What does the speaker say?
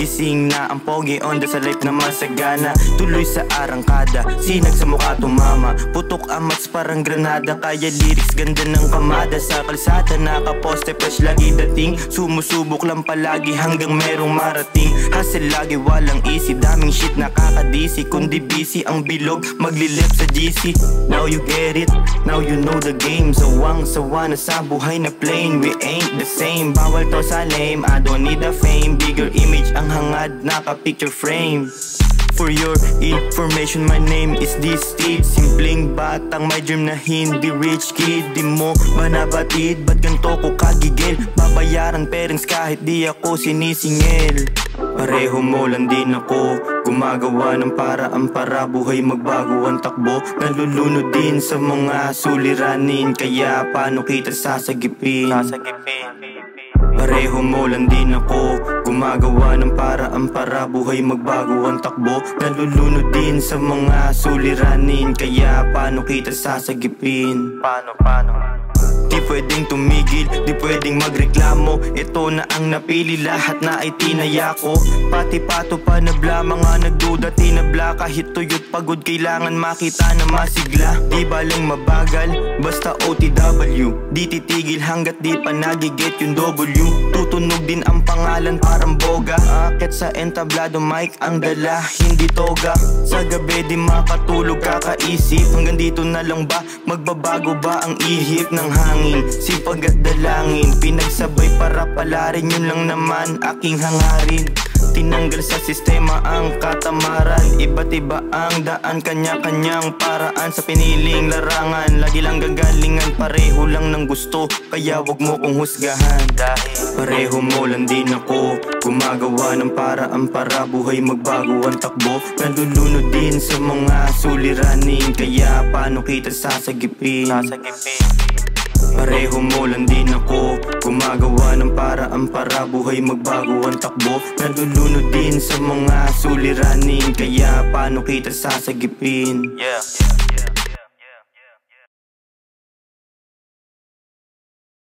Gising na ang pogi, onda sa life na masagana. Tuloy sa arangkada, sinag sa mukha tumama. Putok amats parang granada, kaya lyrics ganda ng kamada. Sa kalsada nakaposte, fresh lagi dating. Sumusubok lang palagi hanggang merong marating. Hassle lagi walang easy, daming shit nakakadisi. Kundi busy ang bilog, maglilip sa GC. Now you get it, now you know the game. Sawang-sawa na sa buhay na plain, we ain't the same. Bawal to sa lame, I don't need a fame. Bigger image ang hangad, naka-picture frame. For your information, my name is D-Steve. Simpleng batang may dream na hindi rich kid. Di mo ba nabatid, ba't ganito ko kagigil? Babayaran parents kahit di ako sinisingil. Pareho mo lang din ako, gumagawa ng paraan para buhay magbago ang takbo. Nalulunod din sa mga suliranin, kaya paano kita sasagipin? Pareho mo lang din ako, gumagawa ng paraan para buhay magbago ang takbo. Nalulunod din sa mga suliranin, kaya paano kita sasagipin? Paano? Di pwedeng tumigil, di pwedeng magreklamo. Ito na ang napili, lahat na ay tinaya ko. Pati pato pa nabla, mga nagduda tinabla. Kahit tuyot pagod, kailangan makita na masigla. Di baling mabagal, basta OTW. Di titigil hanggat di pa nagiget yung W. Tutunog din ang pangalan parang boga. Akit sa entablado mic ang dala, hindi toga. Sa gabi di makatulog, kakaisip. Hanggang dito na lang ba, magbabago ba ang ihip ng hangin? Sipag at dalangin, pinagsabay para palarin. Yun lang naman aking hangarin. Tinanggal sa sistema ang katamaran. Iba't iba ang daan, kanya-kanyang paraan. Sa piniling larangan, lagi lang gagalingan. Pareho lang ng gusto, kaya wag mo kong husgahan. Dahil pareho mo lang din ako, gumagawa ng paraan para buhay magbago ang takbo. Nalulunod din sa mga suliranin, kaya paano kita sasagipin? Pareho mo lang din ako, gumagawa ng paraan para buhay magbago ang takbo. Nalulunod din sa mga suliranin, kaya paano kita sasagipin?